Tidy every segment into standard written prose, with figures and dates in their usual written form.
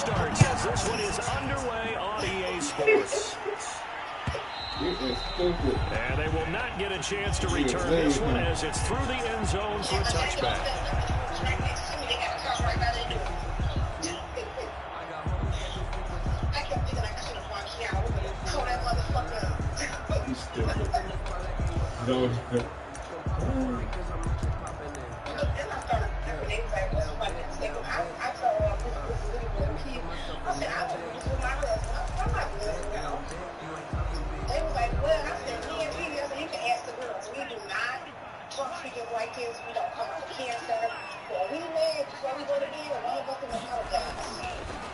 starts as this one is underway on EA Sports. And they will not get a chance to return this one as it's through the end zone for a touchback.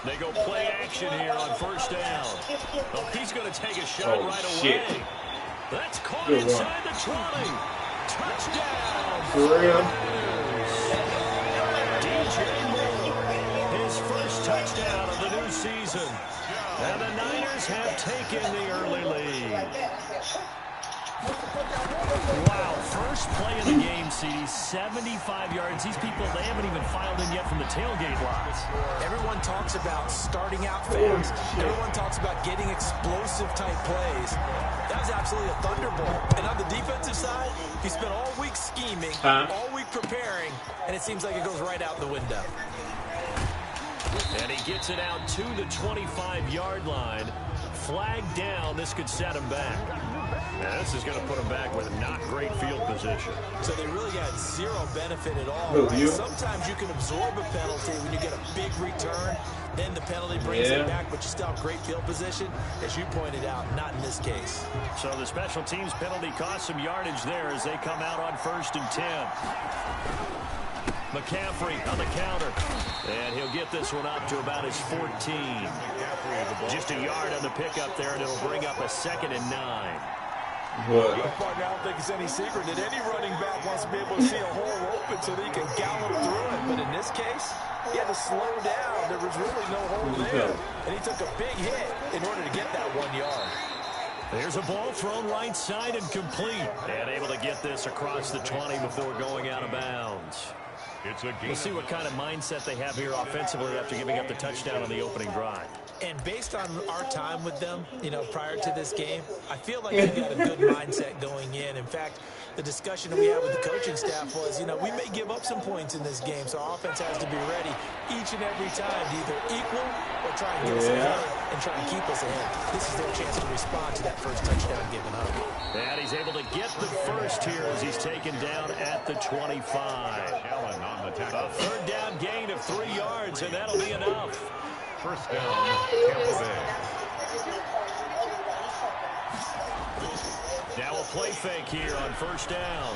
They go play action here on first down. Oh, he's going to take a shot right away. That's caught inside the 20. Touchdown. For real? DJ Moore, his first touchdown of the new season. And the Niners have taken the early lead. Wow, first play of the game, CD, 75 yards. These people, they haven't even filed in yet from the tailgate lots. Everyone talks about starting out fast. Everyone talks about getting explosive-type plays. That was absolutely a thunderbolt. And on the defensive side, he spent all week scheming, all week preparing, and it seems like it goes right out the window. And he gets it out to the 25-yard line. Flag down. This could set him back. Now, this is going to put him back with not great field position. So they really got zero benefit at all. Right? Sometimes you can absorb a penalty when you get a big return. Then the penalty brings it back, but you still have great field position. As you pointed out, not in this case. So the special teams penalty cost some yardage there as they come out on 1st and 10. McCaffrey on the counter. And he'll get this one up to about his 14. Just a yard on the pickup there, and it'll bring up a 2nd and 9. What? I don't think it's any secret that any running back wants to be able to see a hole open so that he can gallop through it. But in this case, he had to slow down. There was really no hole there. And he took a big hit in order to get that 1 yard. There's a ball thrown right side and complete. And able to get this across the 20 before going out of bounds. We'll see what kind of mindset they have here offensively after giving up the touchdown on the opening drive. And based on our time with them, you know, prior to this game, I feel like they've got a good mindset going in. In fact, the discussion that we had with the coaching staff was, you know, we may give up some points in this game, so our offense has to be ready each and every time to either equal or try and get us ahead and try and keep us ahead. This is their chance to respond to that first touchdown given up. And he's able to get the first here as he's taken down at the 25. A 3rd down gain of 3 yards, and that'll be enough. First down, Tampa Bay. Now a play fake here on 1st down.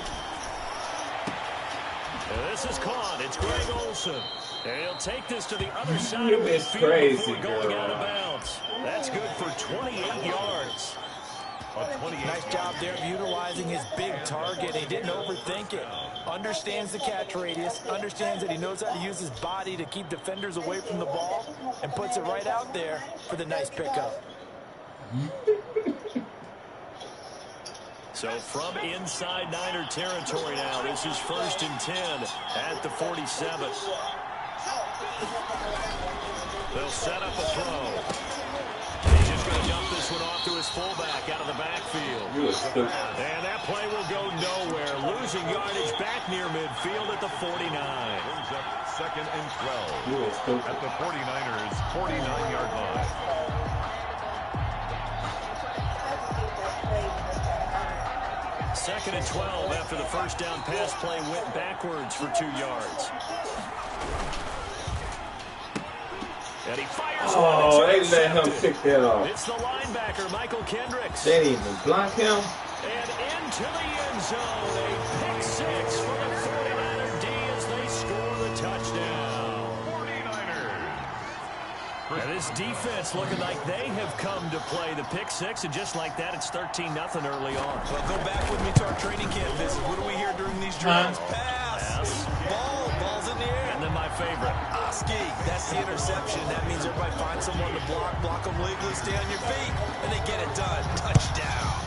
This is caught. It's Greg Olsen. And he'll take this to the other side of the field before going out of bounds. That's good for 28 yards. Nice job there of utilizing his big target. He didn't overthink it. Understands the catch radius. Understands that he knows how to use his body to keep defenders away from the ball. And puts it right out there for the nice pickup. So from inside Niner territory now, this is 1st and 10 at the 47. They'll set up a throw. He's just going to dump this one off to his fullback out of the backfield. And that play will go nowhere. Losing yardage back near midfield at the 49. Brings up 2nd and 12 at the 49ers' 49-yard line. Second and 12 after the first down pass play went backwards for 2 yards. And he fires one. They let him pick that off. It's the linebacker, Michael Kendricks. They didn't even block him. And into the end zone. A pick 6 for the 49er D as they score the touchdown. 49ers. And this defense looking like they have come to play the pick 6, and just like that, it's 13-0 early on. Well, go back with me to our training camp visit. What do we hear during these drills? Pass. Ball's in the air. And then my favorite. Oski, that's the interception. That means everybody finds someone to block them legally, stay on your feet, and they get it done. Touchdown.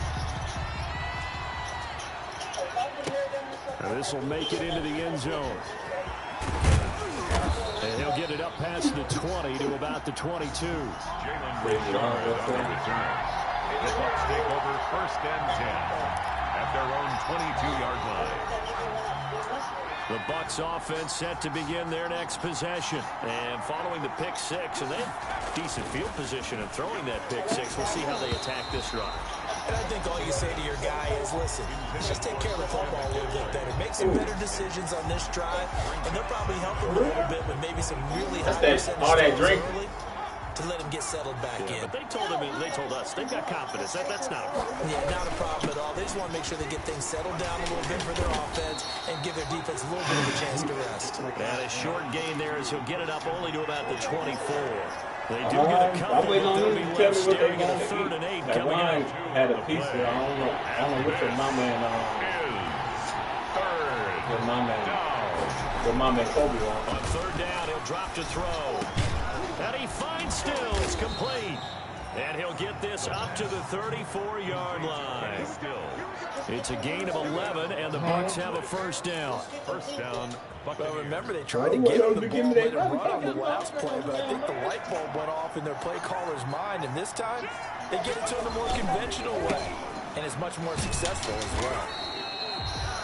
And this will make it into the end zone. And he'll get it up past the 20 to about the 22. Jalen Richard on the return. The Bucs take over 1st and 10 at their own 22-yard line. The Bucs offense set to begin their next possession. And following the pick six, and they have decent field position in throwing that pick six. We'll see how they attack this drive. And I think all you say to your guy is, listen, just take care of the football a little bit better. Make some better decisions on this drive, and they'll probably help him a little bit with maybe some really high percentage throws early to let him get settled back in. But they told us they've got confidence. That's not a problem. Yeah, not a problem at all. They just want to make sure they get things settled down a little bit for their offense and give their defense a little bit of a chance to rest. And a short gain there as he'll get it up only to about the 24. They do get a couple, but they'll be left staring at a 3rd and 8 coming out. Had a piece there. I don't know which one my man my man Kobe on. On 3rd down, he'll drop to throw. And he finds Stills complete. And he'll get this up to the 34-yard line. It's a gain of 11, and the Bucs have a 1st down. 1st down. Well, remember, they tried to get him the ball, let him run on the last play, but I think the light bulb went off in their play caller's mind, and this time, they get it to him the more conventional way, and it's much more successful as well.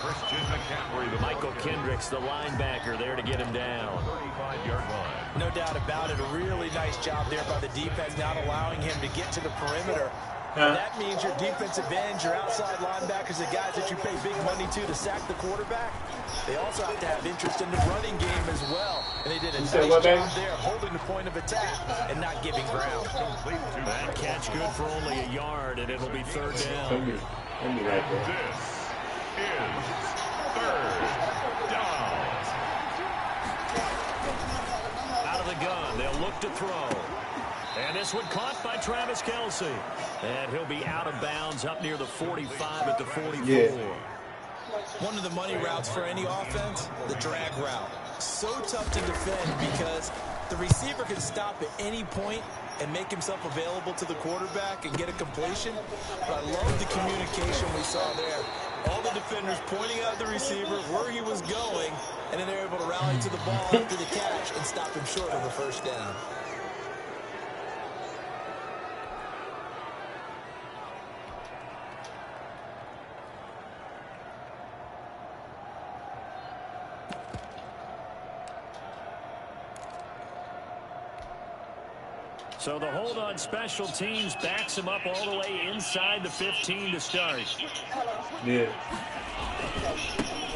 Christian McCaffrey, the Michael Kendricks, the linebacker, there to get him down. 35-yard line. No doubt about it. A really nice job there by the defense, not allowing him to get to the perimeter. And that means your defensive ends, your outside linebackers, the guys that you pay big money to sack the quarterback. They also have to have interest in the running game as well. And they did a nice job there holding the point of attack and not giving ground. That catch good for only a yard, and it'll be 3rd down. This is 3rd down. Out of the gun, they'll look to throw. And this one caught by Travis Kelce. And he'll be out of bounds up near the 45 at the 44. Yeah. One of the money routes for any offense, the drag route. So tough to defend because the receiver can stop at any point and make himself available to the quarterback and get a completion. But I love the communication we saw there. All the defenders pointing out the receiver where he was going, and then they're able to rally to the ball after the catch and stop him short of the 1st down. So the hold on special teams backs him up all the way inside the 15 to start. Yeah.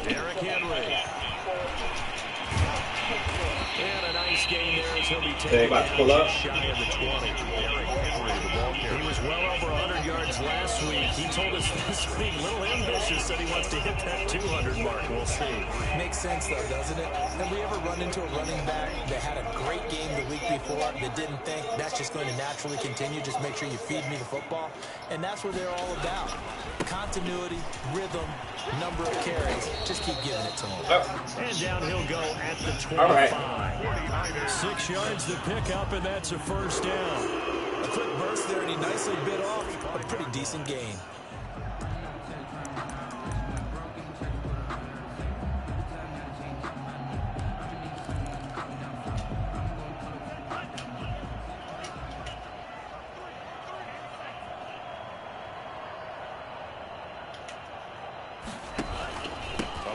Derrick Henry. And a nice game there as he'll be taken down just shy of the 20. Derrick Henry, the ball carrier. He was well over 100 yards last week. He told us this week, a little ambitious, said he wants to hit that 200 mark. We'll see. Makes sense, though, doesn't it? Have we ever run into a running back that had a great game the week before that didn't think that's just going to naturally continue? Just make sure you feed me the football. And that's what they're all about. Continuity, rhythm, number of carries. Just keep giving it to him. And down he'll go at the 25. All right. 6 yards to pick up, and that's a 1st down. A quick burst there, and he nicely bit off a pretty decent gain.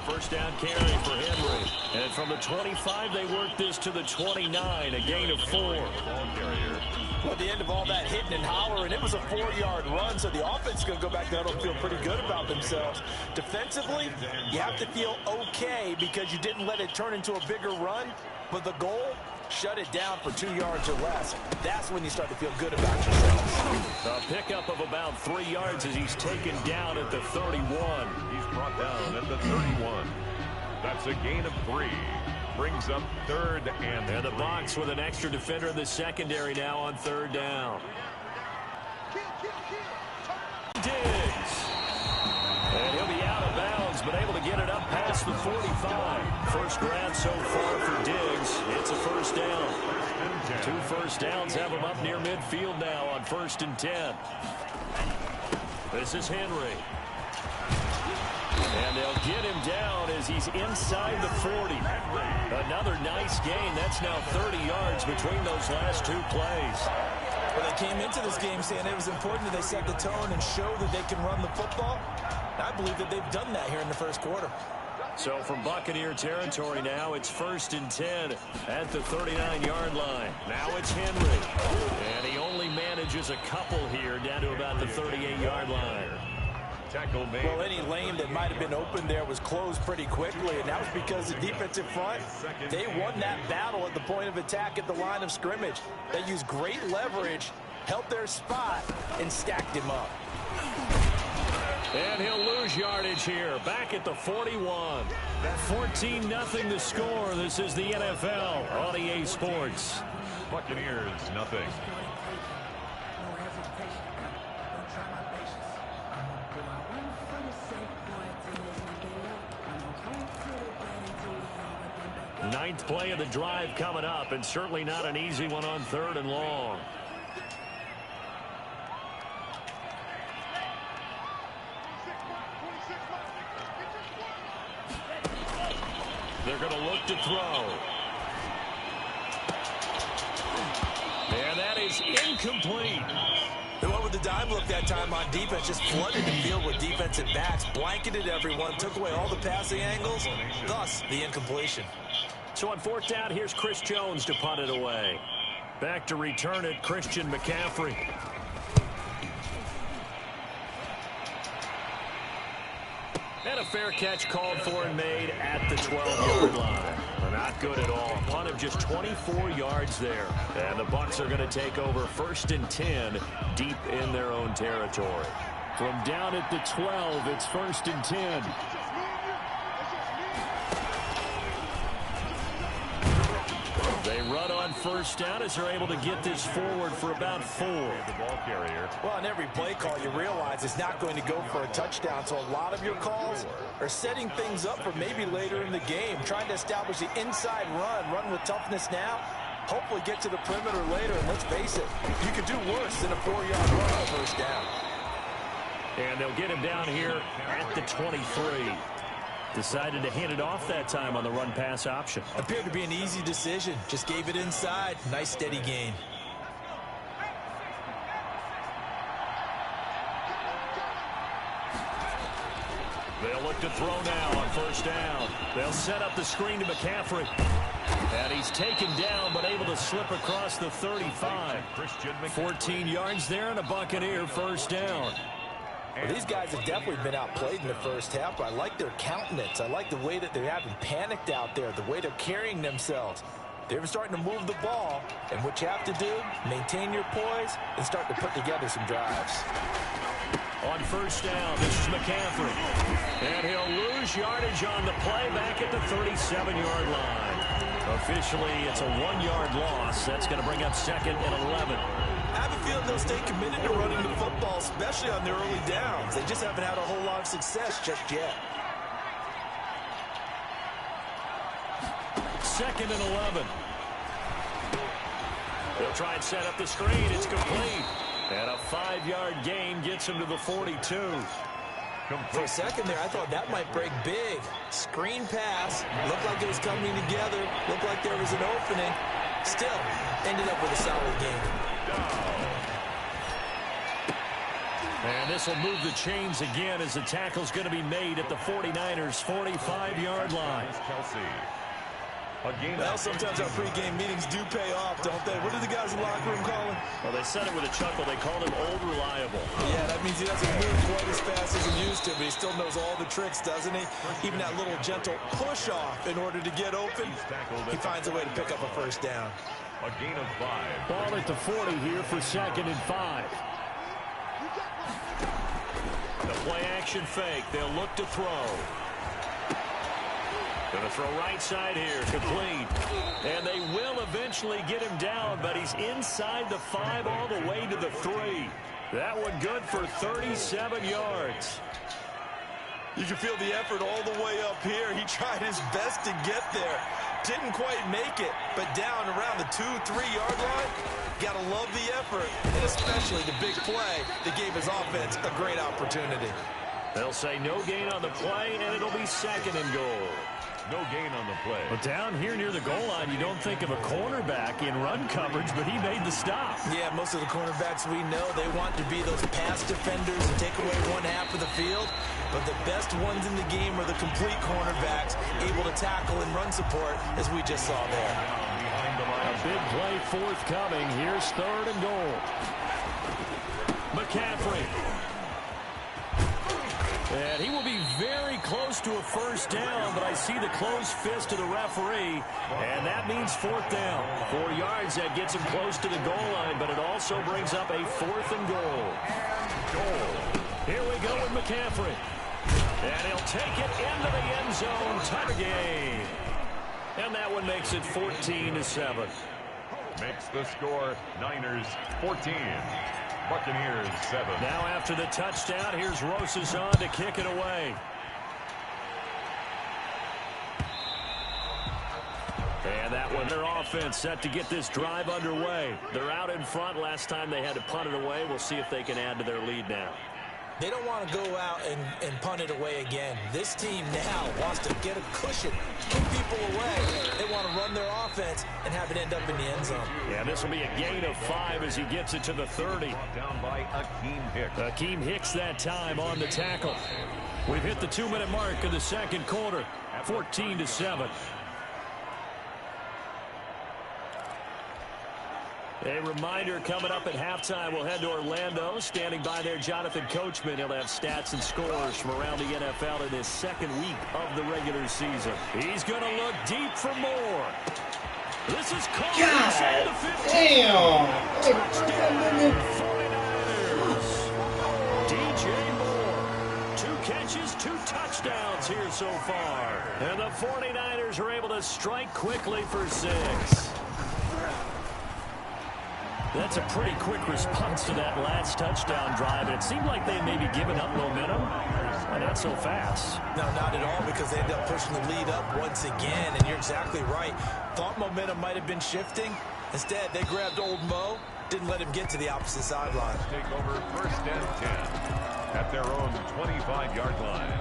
First down carry for Henry. And from the 25, they work this to the 29, a gain of 4. Well, at the end of all that hitting and hollering, it was a 4-yard run, so the offense is going to go back there and feel pretty good about themselves. Defensively, you have to feel okay because you didn't let it turn into a bigger run, but the goal, shut it down for 2 yards or less. That's when you start to feel good about yourself. A pickup of about 3 yards as he's taken down at the 31. He's brought down at the 31. That's a gain of 3. Brings up 3rd and 3. And the Bucs with an extra defender in the secondary now on 3rd down. Diggs. And he'll be out of bounds, but able to get it up past the 45. First grab so far for Diggs. It's a 1st down. 2 first downs have him up near midfield now on 1st and 10. This is Henry. And they'll get him down as he's inside the 40. Another nice gain. That's now 30 yards between those last two plays. Well, they came into this game saying it was important that they set the tone and show that they can run the football. I believe that they've done that here in the first quarter. So from Buccaneer territory now, it's 1st and 10 at the 39-yard line. Now it's Henry. And he only manages a couple here down to about the 38-yard line. Tackle made. Well, any lane that might have been open there was closed pretty quickly, and that was because the defensive front, they won that battle at the point of attack at the line of scrimmage. They used great leverage, held their spot, and stacked him up. And he'll lose yardage here, back at the 41. 14-0 the score. This is the NFL on EA Sports. Buccaneers, nothing. Ninth play of the drive coming up, and certainly not an easy one on 3rd and long. They're going to look to throw. And that is incomplete. They went with the dive look that time on defense, just flooded the field with defensive backs, blanketed everyone, took away all the passing angles, thus the incompletion. So on 4th down, here's Chris Jones to punt it away. Back to return it, Christian McCaffrey. And a fair catch called for and made at the 12-yard line. Not good at all. A punt of just 24 yards there. And the Bucs are going to take over 1st and 10 deep in their own territory. From down at the 12, it's 1st and 10. They run on 1st down as they're able to get this forward for about 4. The ball carrier. Well, on every play call, you realize it's not going to go for a touchdown, so a lot of your calls are setting things up for maybe later in the game, trying to establish the inside run with toughness now, hopefully get to the perimeter later, and let's face it, you could do worse than a 4-yard run on 1st down. And they'll get him down here at the 23. Decided to hand it off that time on the run-pass option. Appeared to be an easy decision. Just gave it inside. Nice steady gain. They'll look to throw now on 1st down. They'll set up the screen to McCaffrey. And he's taken down, but able to slip across the 35. 14 yards there and a Buccaneer 1st down. Well, these guys have definitely been outplayed in the first half, but I like their countenance. I like the way that they haven't panicked out there, the way they're carrying themselves. They're starting to move the ball, and what you have to do, maintain your poise and start to put together some drives. On 1st down, this is McCaffrey. And he'll lose yardage on the play back at the 37-yard line. Officially, it's a 1-yard loss. That's going to bring up 2nd and 11. I have a feeling they'll stay committed to running the football, especially on their early downs. They just haven't had a whole lot of success just yet. 2nd and 11. They'll try and set up the screen. It's complete. And a 5-yard gain gets him to the 42. For a second there, I thought that might break big. Screen pass. Looked like it was coming together. Looked like there was an opening. Still, ended up with a solid game. And this will move the chains again as the tackle's going to be made at the 49ers' 45-yard line. Well, sometimes our pregame meetings do pay off, don't they? What did the guys in the locker room call him? Well, they said it with a chuckle. They called him Old Reliable. Yeah, that means he doesn't move quite as fast as he used to, but he still knows all the tricks, doesn't he? Even that little gentle push-off in order to get open, he finds a way to pick up a 1st down. A gain of 5. Ball at the 40 here for 2nd and 5. The play-action fake. They'll look to throw. Going to throw right side here, complete. And they will eventually get him down, but he's inside the 5 all the way to the 3. That one good for 37 yards. You can feel the effort all the way up here. He tried his best to get there. Didn't quite make it, but down around the 2-3-yard line, got to love the effort, and especially the big play that gave his offense a great opportunity. They'll say no gain on the play, and it'll be second and goal. No gain on the play. But down here near the goal line, you don't think of a cornerback in run coverage, but he made the stop. Yeah, most of the cornerbacks we know, they want to be those pass defenders and take away one half of the field. But the best ones in the game are the complete cornerbacks, able to tackle and run support, as we just saw there. Behind the line. A big play forthcoming. Here's third and goal. McCaffrey. And he will be very close to a first down, but I see the closed fist of the referee, and that means fourth down. 4 yards, that gets him close to the goal line, but it also brings up a fourth and goal. Here we go with McCaffrey. And he'll take it into the end zone. Tie the game. And that one makes it 14-7. Makes the score Niners 14. Buccaneers 7. Now after the touchdown, here's Rosas on to kick it away. And that one, their offense set to get this drive underway. They're out in front. Last time they had to punt it away. We'll see if they can add to their lead now. They don't want to go out and punt it away again. This team now wants to get a cushion, keep people away. They want to run their offense and have it end up in the end zone. Yeah, this will be a gain of 5 as he gets it to the 30. Down by Akeem Hicks. Akeem Hicks that time on the tackle. We've hit the 2-minute mark of the second quarter, 14-7. A reminder coming up at halftime, we'll head to Orlando. Standing by there, Jonathan Coachman. He'll have stats and scores from around the NFL in his second week of the regular season. He's going to look deep for more. This is caught inside the 15. Touchdown, 49ers. DJ Moore. 2 catches, 2 touchdowns here so far. And the 49ers are able to strike quickly for 6. That's a pretty quick response to that last touchdown drive. And it seemed like they may be giving up momentum, but not so fast. No, not at all, because they ended up pushing the lead up once again. And you're exactly right. Thought momentum might have been shifting. Instead, they grabbed old Mo, didn't let him get to the opposite sideline. Take over first and 10 at their own 25-yard line.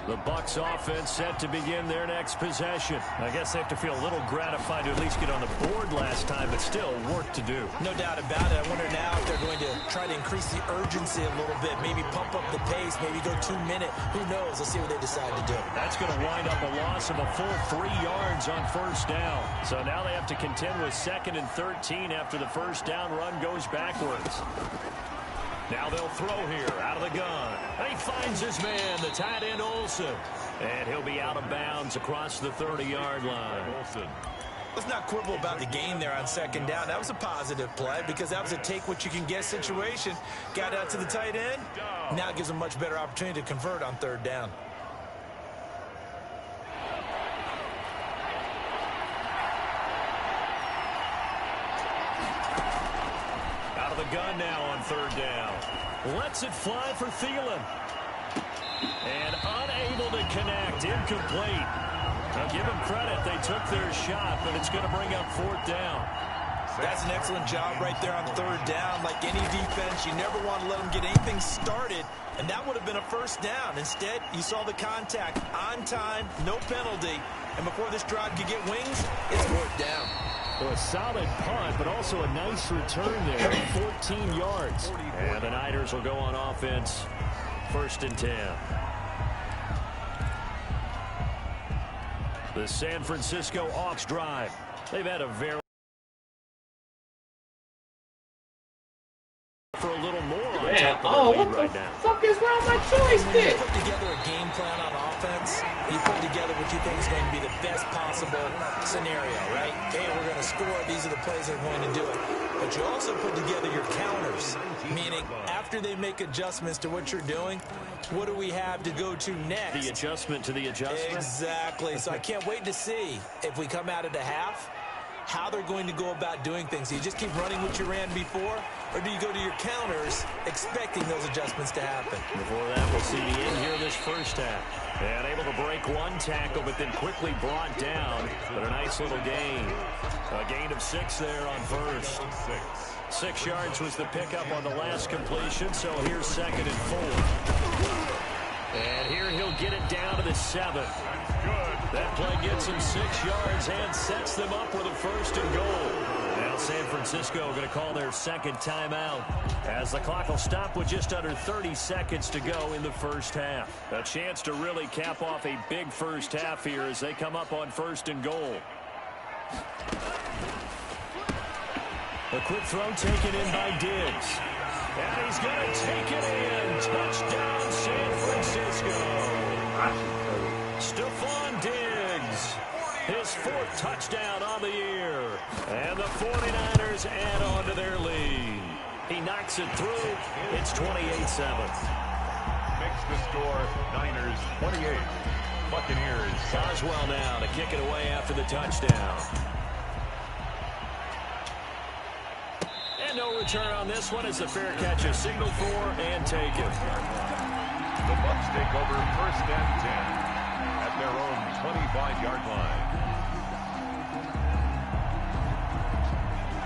The Bucs offense set to begin their next possession. I guess they have to feel a little gratified to at least get on the board last time, but still work to do. No doubt about it. I wonder now if they're going to try to increase the urgency a little bit, maybe pump up the pace, maybe go 2-minute. Who knows? Let's see what they decide to do. That's going to wind up a loss of a full 3 yards on first down. So now they have to contend with 2nd and 13 after the first down run goes backwards. Now they'll throw here, out of the gun. And he finds his man, the tight end Olsen. And he'll be out of bounds across the 30-yard line. Olsen. Let's not quibble about the gain there on second down. That was a positive play because that was a take-what-you-can-get situation. Got out to the tight end. Now it gives them a much better opportunity to convert on third down. The gun now on third down. Lets it fly for Thielen. And unable to connect. Incomplete. Now give them credit. They took their shot, but it's going to bring up fourth down. That's an excellent job right there on third down. Like any defense, you never want to let them get anything started, and that would have been a first down. Instead, you saw the contact on time, no penalty, and before this drive could get wings, it's fourth down. Well, a solid punt, but also a nice return there, 14 yards. And the Niners will go on offense, 1st and 10. The San Francisco Hawks drive. They've had a very for a little more on top of the lead right now. What the fuck is wrong with my joystick? You put together a game plan on offense. You put together what you think is going to be the best possible scenario, right? Hey, we're going to score. These are the plays that are going to do it. But you also put together your counters, meaning after they make adjustments to what you're doing, what do we have to go to next? The adjustment to the adjustment? Exactly. So I can't wait to see if we come out of the half, how they're going to go about doing things. Do you just keep running what you ran before, or do you go to your counters expecting those adjustments to happen? Before that, we'll see the end here this first half. And able to break one tackle, but then quickly brought down. But a nice little gain. A gain of 6 there on first. 6 yards was the pickup on the last completion, so here's 2nd and 4. And here he'll get it down to the 7. That play gets him 6 yards and sets them up with a 1st and goal. Now San Francisco going to call their 2nd timeout as the clock will stop with just under 30 seconds to go in the first half. A chance to really cap off a big first half here as they come up on 1st and goal. A quick throw taken in by Diggs. And he's going to take it in. Touchdown, San Francisco. Stephon Diggs. His 4th touchdown on the year. And the 49ers add on to their lead. He knocks it through. It's 28-7. Makes the score Niners 28. Buccaneers. Boswell now to kick it away after the touchdown. And no return on this one as the fair catch is signaled for and taken. The Bucs take over 1st and 10 at their own 25-yard line.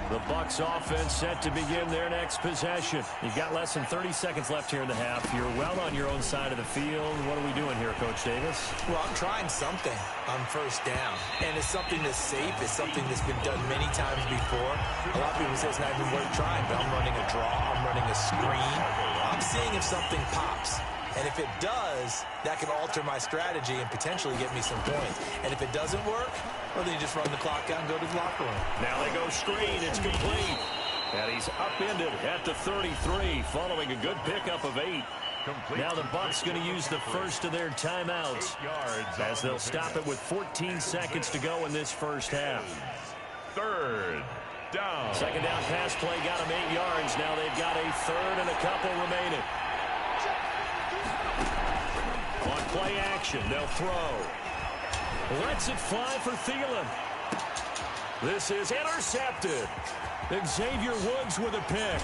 The Bucs offense set to begin their next possession. You've got less than 30 seconds left here in the half. You're well on your own side of the field. What are we doing here, Coach Davis? Well, I'm trying something on 1st down. And it's something that's safe. It's something that's been done many times before. A lot of people say it's not even worth trying, but I'm running a draw. I'm running a screen. I'm seeing if something pops. And if it does, that can alter my strategy and potentially get me some points. And if it doesn't work, well, then you just run the clock out and go to the locker room. Now they go screen. It's complete. And he's upended at the 33 following a good pickup of 8. Complete. Now the Bucs going to use the first of their timeouts as they'll stop it with 14 seconds to go in this first half. 3rd down. 2nd down pass play got them 8 yards. Now they've got a 3rd and a couple remaining. On play action, they'll throw. Lets it fly for Thielen. This is intercepted. Xavier Woods with a pick.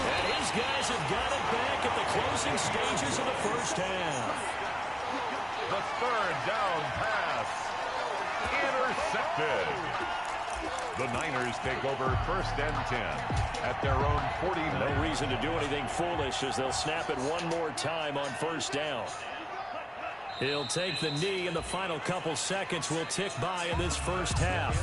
And his guys have got it back at the closing stages of the first half. The 3rd down pass. Intercepted. The Niners take over 1st and 10 at their own 49. No reason to do anything foolish as they'll snap it one more time on 1st down. He'll take the knee, and the final couple seconds will tick by in this first half.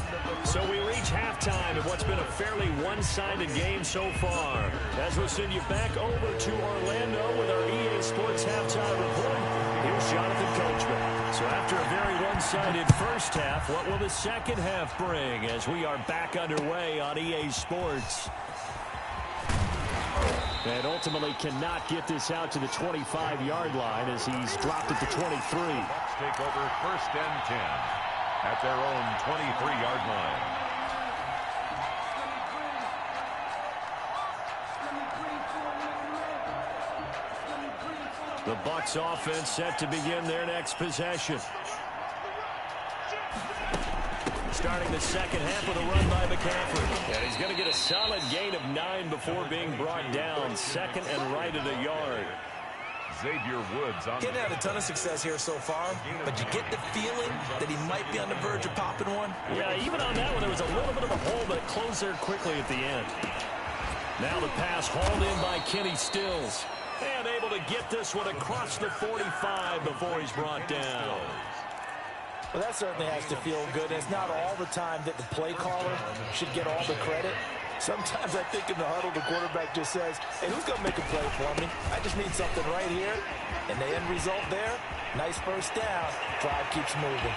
So we reach halftime in what's been a fairly one-sided game so far. As we'll send you back over to Orlando with our EA Sports Halftime Report, here's Jonathan Coachman. So after a very one-sided first half, what will the second half bring as we are back underway on EA Sports? And ultimately cannot get this out to the 25-yard line as he's dropped it to 23. Bucs take over 1st and 10 at their own 23-yard line. The Bucs offense set to begin their next possession. Starting the second half with a run by McCaffrey. And he's going to get a solid gain of 9 before being brought down. 2nd and right at a yard. Xavier Woods on Getting had a ton of success here so far, but you get the feeling that he might be on the verge of popping one. Yeah, even on that one, there was a little bit of a hole, but it closed there quickly at the end. Now the pass hauled in by Kenny Stills. And able to get this one across the 45 before he's brought down. Well, that certainly has to feel good. It's not all the time that the play caller should get all the credit. Sometimes I think in the huddle, the quarterback just says, hey, who's going to make a play for me? I just need something right here. And the end result there, nice first down. Drive keeps moving.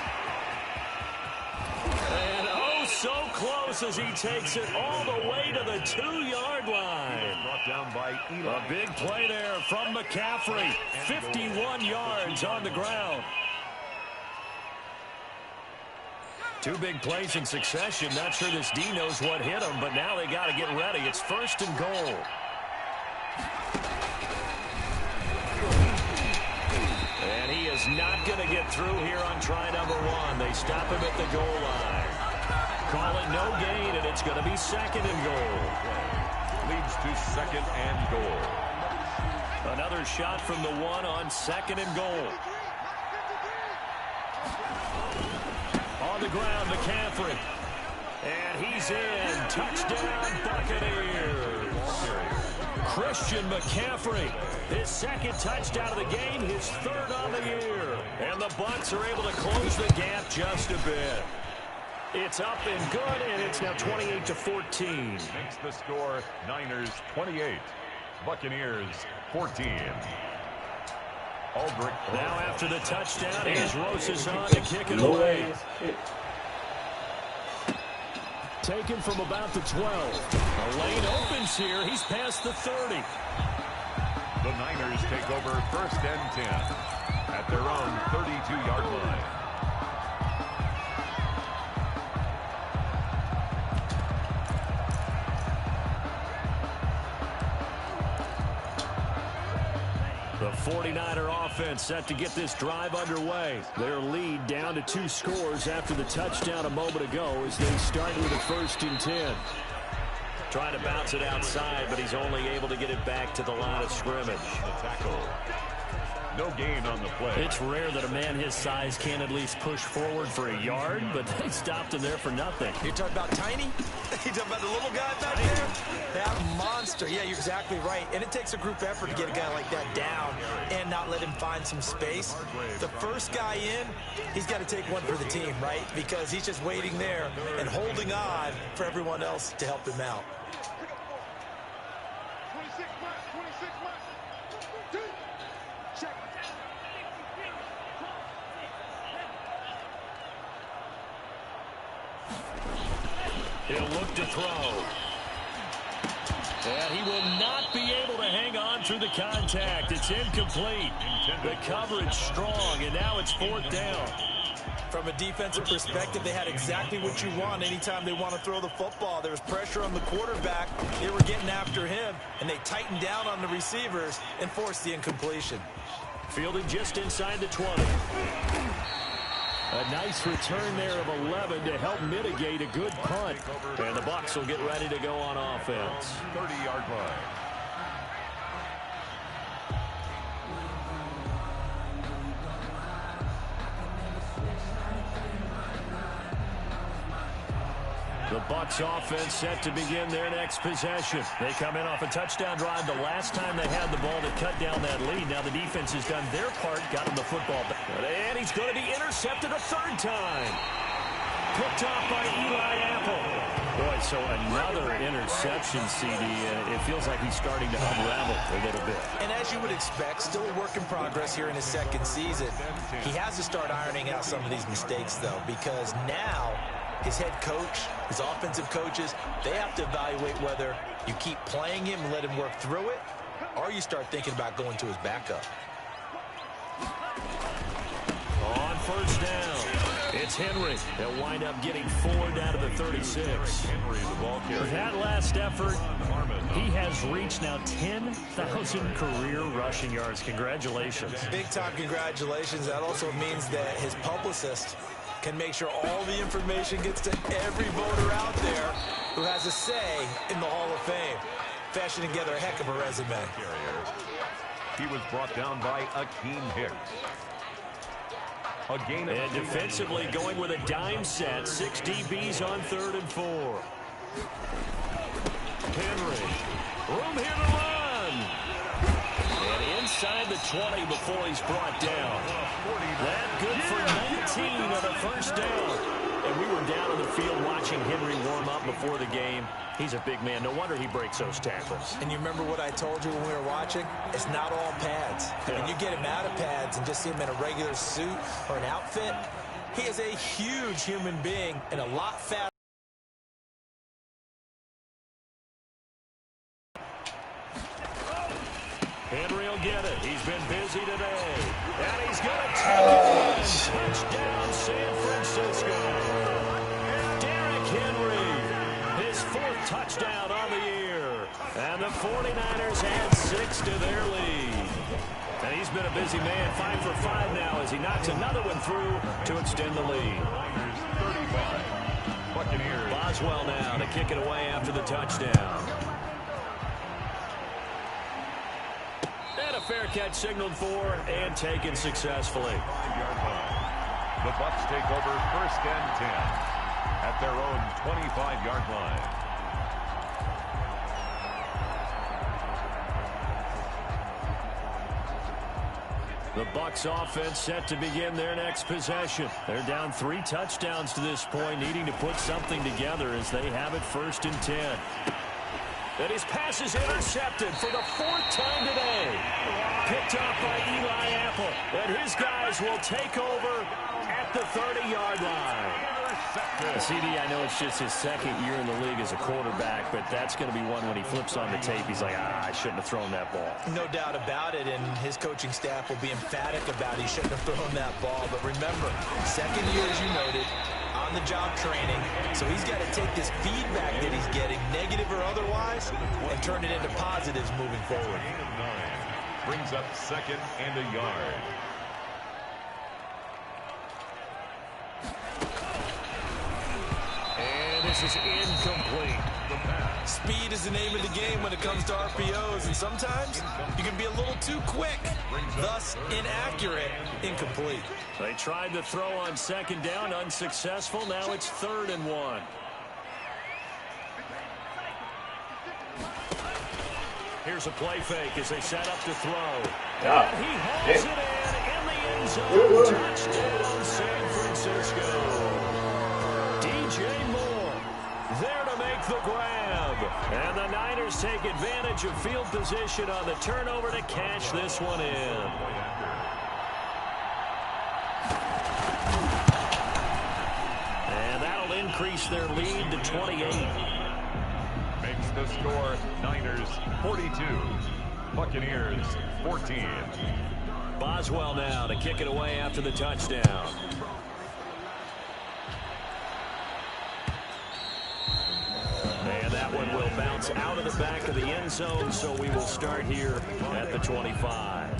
And oh, so close as he takes it all the way to the 2-yard line. Brought down by Eli. A big play there from McCaffrey. 51 yards on the ground. 2 big plays in succession. Not sure this D knows what hit him, but now they got to get ready. It's 1st and goal. And he is not going to get through here on try number 1. They stop him at the goal line. Call it no gain, and it's going to be 2nd and goal. Leads to 2nd and goal. Another shot from the 1 on 2nd and goal. On the ground, McCaffrey. And he's in. Touchdown, Buccaneers. Christian McCaffrey, his second touchdown of the game, his third on the year. And the Bucs are able to close the gap just a bit. It's up and good, and it's now 28-14. Makes the score Niners 28, Buccaneers 14. Aldrich. Now after the touchdown, here's Rosas on to kick it away. Taken from about the 12. The lane opens here. He's past the 30. The Niners take over 1st and 10 at their own 32-yard line. The 49er offense set to get this drive underway. Their lead down to 2 scores after the touchdown a moment ago as they start with a 1st and 10. Trying to bounce it outside, but he's only able to get it back to the line of scrimmage. The tackle. No gain on the play. It's rare that a man his size can at least push forward for a yard, but they stopped him there for nothing. You're talking about tiny? You're talking about the little guy back there? That monster. Yeah, you're exactly right. And it takes a group effort to get a guy like that down and not let him find some space. The first guy in, he's got to take one for the team, right? Because he's just waiting there and holding on for everyone else to help him out. He'll look to throw. And he will not be able to hang on through the contact. It's incomplete. The coverage strong, and now it's 4th down. From a defensive perspective, they had exactly what you want anytime they want to throw the football. There was pressure on the quarterback. They were getting after him, and they tightened down on the receivers and forced the incompletion. Fielded just inside the 20. A nice return there of 11 to help mitigate a good punt. And the Bucs will get ready to go on offense. 30-yard line. The Bucs offense set to begin their next possession. They come in off a touchdown drive the last time they had the ball to cut down that lead. Now the defense has done their part, got him the football back. And he's going to be intercepted a 3rd time. Picked off by Eli Apple. Boy, so another interception, CD. It feels like he's starting to unravel a little bit. And as you would expect, still a work in progress here in his 2nd season. He has to start ironing out some of these mistakes, though, because now his head coach, his offensive coaches, they have to evaluate whether you keep playing him and let him work through it, or you start thinking about going to his backup. On 1st down, it's Henry. They'll wind up getting 4 down to the 36. Henry, the ball carrier. With that last effort, he has reached now 10,000 career rushing yards. Congratulations. Big-time congratulations. That also means that his publicist can make sure all the information gets to every voter out there who has a say in the Hall of Fame. Fashioning together a heck of a resume. He was brought down by Akeem Hicks. A gain and defensively going with a dime set. 6 DBs on 3rd and 4. Henry. Room here to run. And inside the 20 before he's brought down. That good for 19 on a 1st down. And we were down in the field watching Henry warm up before the game. He's a big man. No wonder he breaks those tackles. And you remember what I told you when we were watching? It's not all pads. Yeah. When you get him out of pads and just see him in a regular suit or an outfit, he is a huge human being and a lot faster. Henry will get it. He's been busy today. And he's going to take it. Touchdown, San Francisco. Derrick Henry, his 4th touchdown on the year. And the 49ers add 6 to their lead. And he's been a busy man, 5 for 5 now as he knocks another one through to extend the lead. 35. Buccaneers. Boswell now to kick it away after the touchdown. And a fair catch signaled for and taken successfully. 5-yard line. The Bucs take over 1st and 10 at their own 25-yard line. The Bucs offense set to begin their next possession. They're down 3 touchdowns to this point, needing to put something together as they have it 1st and 10. And his pass is intercepted for the 4th time today. Picked up by Eli Apple. And his guys will take over at the 30-yard line. CD, I know it's just his 2nd year in the league as a quarterback, but that's going to be one when he flips on the tape. He's like, I shouldn't have thrown that ball. No doubt about it, and his coaching staff will be emphatic about he shouldn't have thrown that ball. But remember, 2nd year, as you noted, on-the-job training. So he's got to take this feedback that he's getting, negative or otherwise, and turn it into positives moving forward. Brings up 2nd and a yard. This is incomplete. Speed is the name of the game when it comes to RPOs, and sometimes you can be a little too quick, thus inaccurate, incomplete. They tried to throw on 2nd down, unsuccessful. Now it's 3rd and 1. Here's a play fake as they set up to throw. Yeah. And he hauls it in the end zone. Touchdown, San Francisco. DJ Moore there to make the grab. And the Niners take advantage of field position on the turnover to cash this one in. And that'll increase their lead to 28. Makes the score Niners 42, Buccaneers 14. Boswell now to kick it away after the touchdown. And that one will bounce out of the back of the end zone, so we will start here at the 25.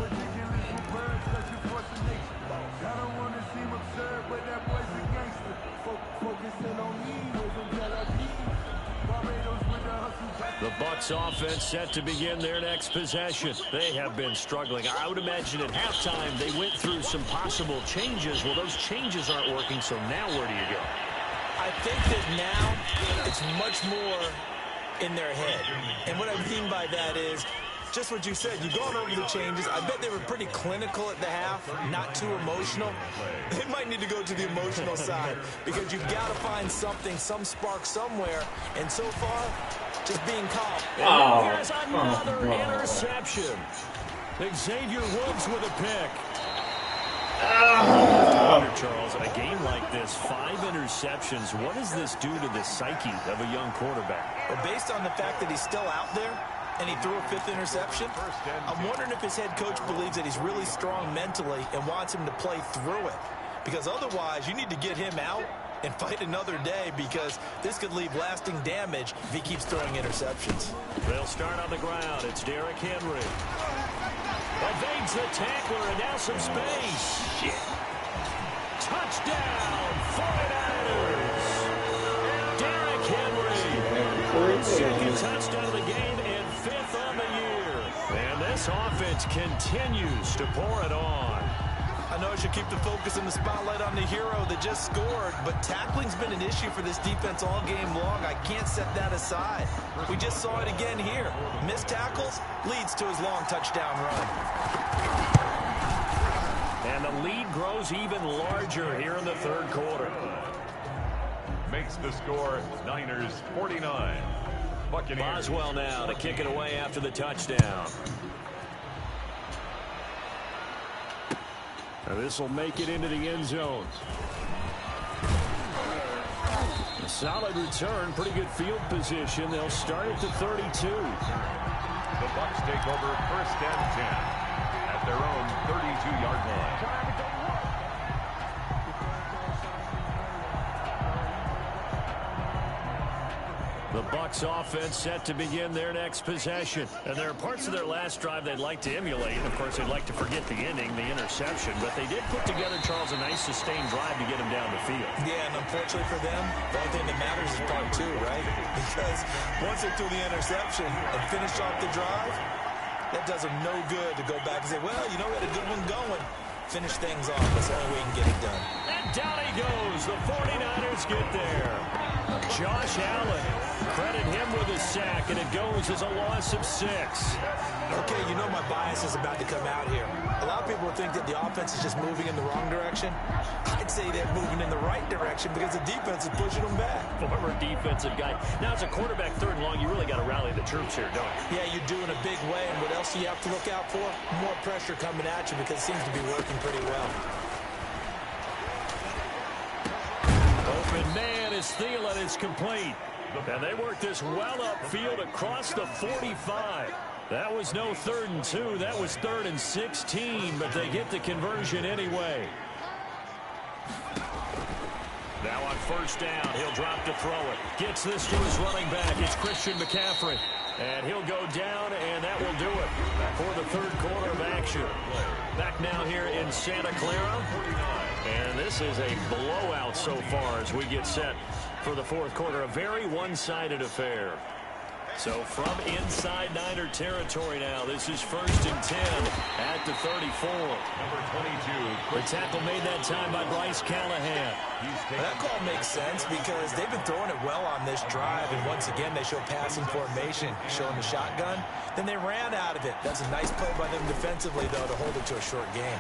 The Bucs offense set to begin their next possession. They have been struggling. I would imagine at halftime they went through some possible changes. Well, those changes aren't working, so now where do you go? I think that now it's much more in their head. And what I mean by that is just what you said. You've gone over the changes. I bet they were pretty clinical at the half, not too emotional. They might need to go to the emotional side because you've got to find something, some spark somewhere. And so far, just being calm. And here's another interception. Xavier Woods with a pick. Charles, in a game like this, 5 interceptions, what does this do to the psyche of a young quarterback? Well, based on the fact that he's still out there and he threw a 5th interception, I'm wondering if his head coach believes that he's really strong mentally and wants him to play through it. Because otherwise, you need to get him out and fight another day because this could leave lasting damage if he keeps throwing interceptions. They'll start on the ground. It's Derrick Henry. Evades the tackler and now some space. Touchdown, 49ers. Derrick Henry. 2nd touchdown of the game and 5th on the year. And this offense continues to pour it on. I know I should keep the focus and the spotlight on the hero that just scored, but tackling's been an issue for this defense all game long. I can't set that aside. We just saw it again here. Missed tackles leads to his long touchdown run. And the lead grows even larger here in the 3rd quarter. Makes the score Niners 49, Buccaneers. Boswell now to kick it away after the touchdown. This will make it into the end zone. A solid return, pretty good field position. They'll start at the 32. The Bucs take over 1st and 10 at their own 32-yard line. The Bucs offense set to begin their next possession. And there are parts of their last drive they'd like to emulate. And, of course, they'd like to forget the ending, the interception. But they did put together, Charles, a nice sustained drive to get him down the field. Yeah, and unfortunately for them, the only thing that matters is part 2, right? Because once they threw the interception and finished off the drive, that does them no good to go back and say, well, you know, we had a good one going. finish things off. That's the only way you can get it done. And down he goes. The 49ers get there. Josh Allen, credit him with a sack, and it goes as a loss of 6. Okay, you know my bias is about to come out here. A lot of people think that the offense is just moving in the wrong direction. I'd say they're moving in the right direction because the defense is pushing them back. Former defensive guy. Now, as a quarterback, 3rd and long, you really got to rally the troops here, don't you? Yeah, you do in a big way, and what else do you have to look out for? More pressure coming at you because it seems to be working pretty well. Open man is Thielen. It's complete. And they work this well upfield across the 45. That was no 3rd and 2. That was 3rd and 16, but they get the conversion anyway. Now on 1st down, he'll drop to throw it. Gets this to his running back. It's Christian McCaffrey. And he'll go down, and that will do it for the 3rd quarter of action. Back now here in Santa Clara. And this is a blowout so far as we get set for the 4th quarter. A very one-sided affair. So from inside Niner territory now, this is 1st and 10 at the 34. Number 22. The tackle made that time by Bryce Callahan. That call makes sense because they've been throwing it well on this drive, and once again they show passing formation, showing the shotgun. Then they ran out of it. That's a nice play by them defensively, though, to hold it to a short game.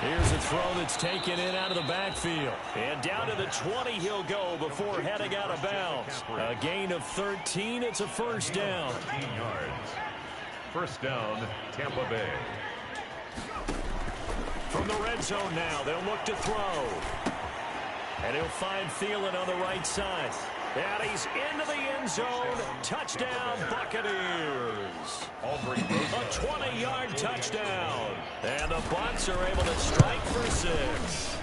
Here's a throw that's taken in out of the backfield. And down to the 20 he'll go before heading out of bounds. A gain of 13. It's a 1st down. 13 yards. 1st down, Tampa Bay. From the red zone now, they'll look to throw. And he'll find Thielen on the right side. And he's into the end zone. Touchdown, Buccaneers. A 20-yard touchdown. And the Bucs are able to strike for 6.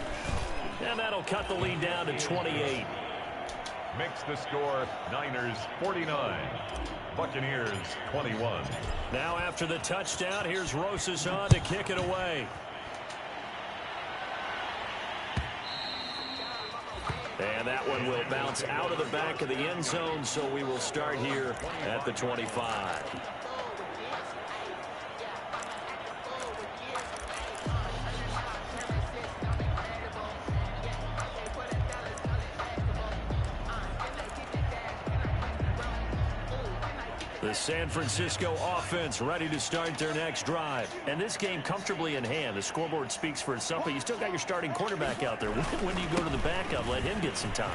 And that'll cut the lead down to 28. Makes the score Niners 49. Buccaneers 21. Now after the touchdown, here's Rosas on to kick it away. And that one will bounce out of the back of the end zone, so we will start here at the 25. The San Francisco offense ready to start their next drive. And this game comfortably in hand. The scoreboard speaks for itself, but you still got your starting quarterback out there. When do you go to the backup, let him get some time?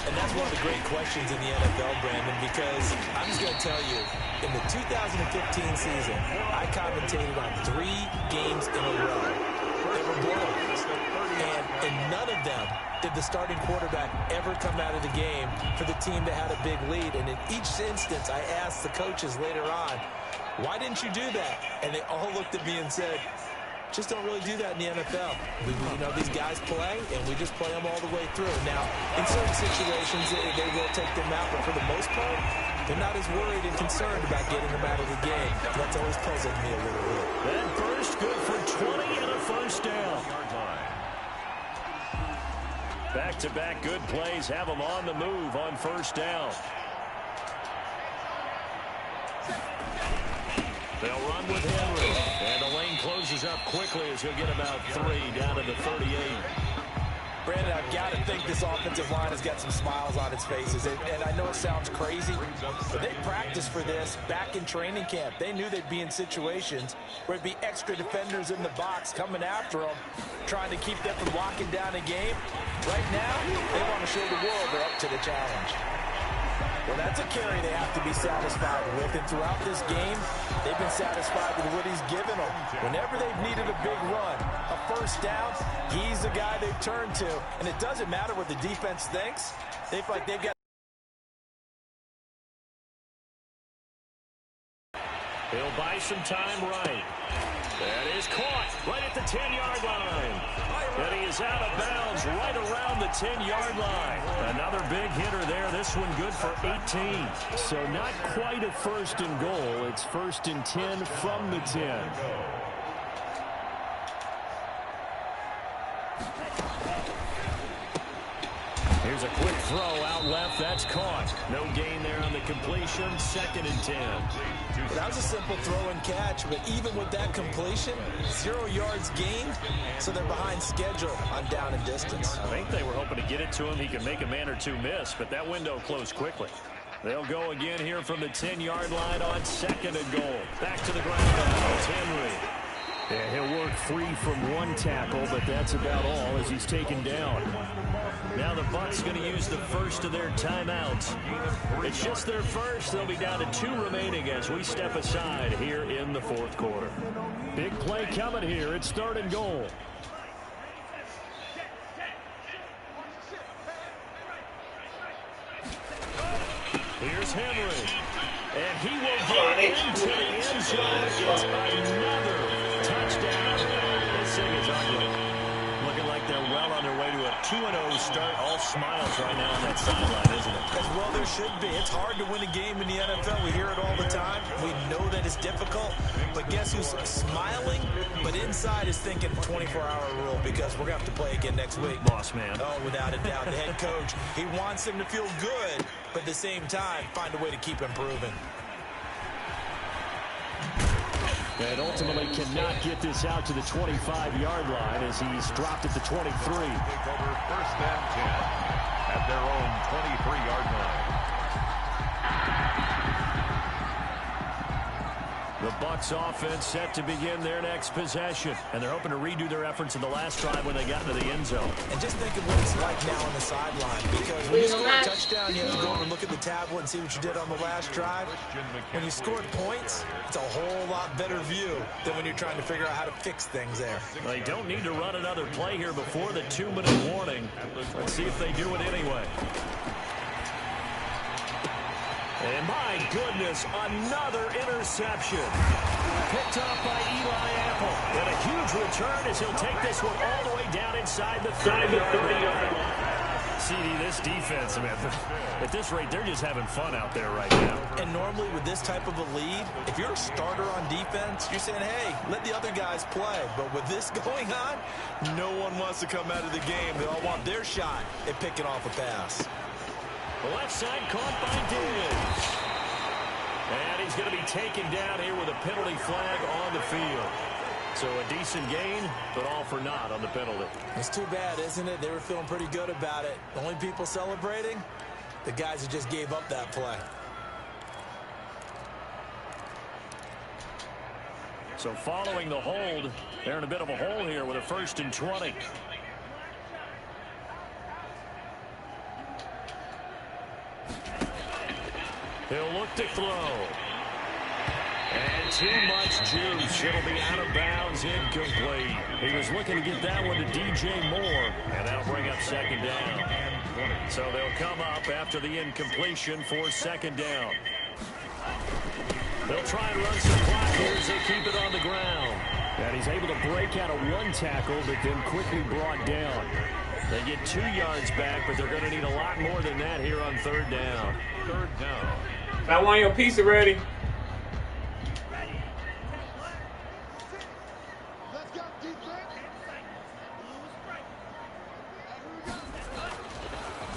And that's one of the great questions in the NFL, Brandon, because I'm just going to tell you, in the 2015 season, I commentated on 3 games in a row. They were blowouts. And in none of them did the starting quarterback ever come out of the game for the team that had a big lead. And in each instance, I asked the coaches later on, why didn't you do that? And they all looked at me and said, just don't really do that in the NFL. You know, these guys play, and we just play them all the way through. Now, in certain situations, they will take them out, but for the most part, they're not as worried and concerned about getting them out of the game. That's always puzzled me a little bit. That burst good for 20 and a 1st down. Back-to-back good plays have them on the move on 1st down. They'll run with Henry. And the lane closes up quickly as he'll get about 3 down to the 38. Brandon, I've got to think this offensive line has got some smiles on its faces. And I know it sounds crazy, but they practiced for this back in training camp. They knew they'd be in situations where it'd be extra defenders in the box coming after them, trying to keep them from locking down a game. Right now, they want to show the world they're up to the challenge. Well, that's a carry they have to be satisfied with. And throughout this game, they've been satisfied with what he's given them. Whenever they've needed a big run, a 1st down, he's the guy they've turned to. And it doesn't matter what the defense thinks. They've got. He'll buy some time right. That is caught right at the 10-yard line. And he is out of bounds right around the 10-yard line. Another big hitter there. This one good for 18. So not quite a 1st and goal. It's 1st and 10 from the 10. Here's a quick throw out left enough. That's caught. No gain there on the completion. 2nd and 10. That was a simple throw and catch, but even with that completion, 0 yards gained, so they're behind schedule on down and distance. I think they were hoping to get it to him. He could make a man or two miss, but that window closed quickly. They'll go again here from the 10-yard line on 2nd and goal. Back to the ground. It's Henry. Yeah, he'll work free from one tackle, but that's about all as he's taken down. Now the Bucs going to use the first of their timeouts. It's just their first. They'll be down to 2 remaining as we step aside here in the 4th quarter. Big play coming here. It's 3rd and goal. Here's Henry. And he will get into the end zone. It's another touchdown. This thing is ugly. Looking like they're well on their way to a 2-0 start. All smiles right now on that sideline, isn't it? As well there should be. It's hard to win a game in the NFL. We hear it all the time. We know that it's difficult. But guess who's smiling? But inside is thinking 24-hour rule because we're going to have to play again next week. Boss man. Oh, without a doubt. The head coach, he wants them to feel good, but at the same time, find a way to keep improving. And ultimately cannot get this out to the 25-yard line as he's dropped at the 23. Take over 1st and 10 at their own 23-yard line. The Bucs offense set to begin their next possession. And they're hoping to redo their efforts in the last drive when they got into the end zone. And just think of what it's like now on the sideline. Because when you score a touchdown, you have to go over and look at the tablet and see what you did on the last drive. When you scored points, it's a whole lot better view than when you're trying to figure out how to fix things there. They don't need to run another play here before the 2-minute warning. Let's see if they do it anyway. And my goodness, another interception. Picked off by Eli Apple. And a huge return as he'll take this one all the way down inside the 30-yard line. CD, this defense, man, at this rate, they're just having fun out there right now. And normally with this type of a lead, if you're a starter on defense, you're saying, hey, let the other guys play. But with this going on, no one wants to come out of the game. They all want their shot at picking off a pass. The left side caught by Diggs. And he's going to be taken down here with a penalty flag on the field. So a decent gain, but all for naught on the penalty. It's too bad, isn't it? They were feeling pretty good about it. The only people celebrating, the guys who just gave up that play. So following the hold, they're in a bit of a hole here with a 1st and 20. He'll look to throw. And too much juice. It'll be out of bounds, incomplete. He was looking to get that one to DJ Moore. And that'll bring up 2nd down. So they'll come up after the incompletion for 2nd down. They'll try and run some clock here as they keep it on the ground. And he's able to break out of one tackle, but then quickly brought down. They get 2 yards back, but they're going to need a lot more than that here on 3rd down. 3rd down. I want your pizza ready.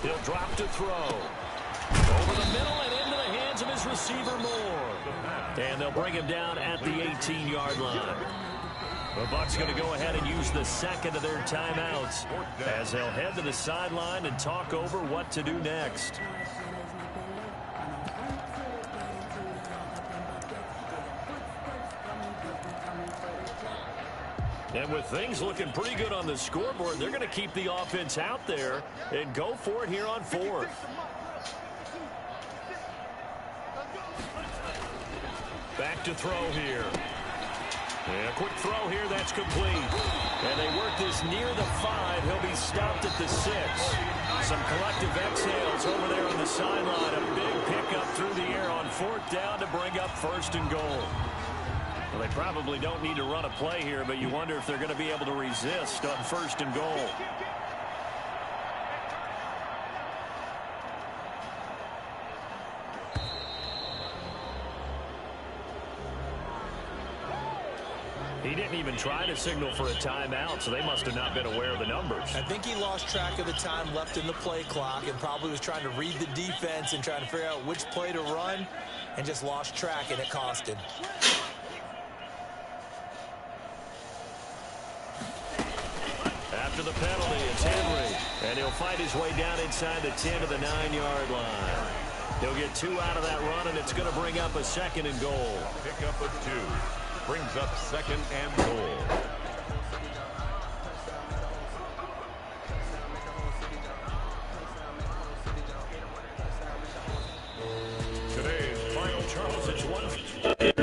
He'll drop to throw. Over the middle and into the hands of his receiver Moore. And they'll bring him down at the 18-yard line. The Bucs going to go ahead and use the 2nd of their timeouts as they'll head to the sideline and talk over what to do next. And with things looking pretty good on the scoreboard, they're going to keep the offense out there and go for it here on 4th. Back to throw here. And a quick throw here, that's complete. And they work this near the 5. He'll be stopped at the 6. Some collective exhales over there on the sideline. A big pickup through the air on 4th down to bring up 1st and goal. Well, they probably don't need to run a play here, but you wonder if they're going to be able to resist on 1st and goal. He didn't even try to signal for a timeout, so they must have not been aware of the numbers. I think he lost track of the time left in the play clock and probably was trying to read the defense and trying to figure out which play to run and just lost track, and it cost him. After the penalty, it's Henry, and he'll fight his way down inside the 10 to the 9-yard line. He'll get 2 out of that run, and it's going to bring up a 2nd and goal. Pick up a 2. Brings up 2nd and goal. Today's final Charles, it's 1.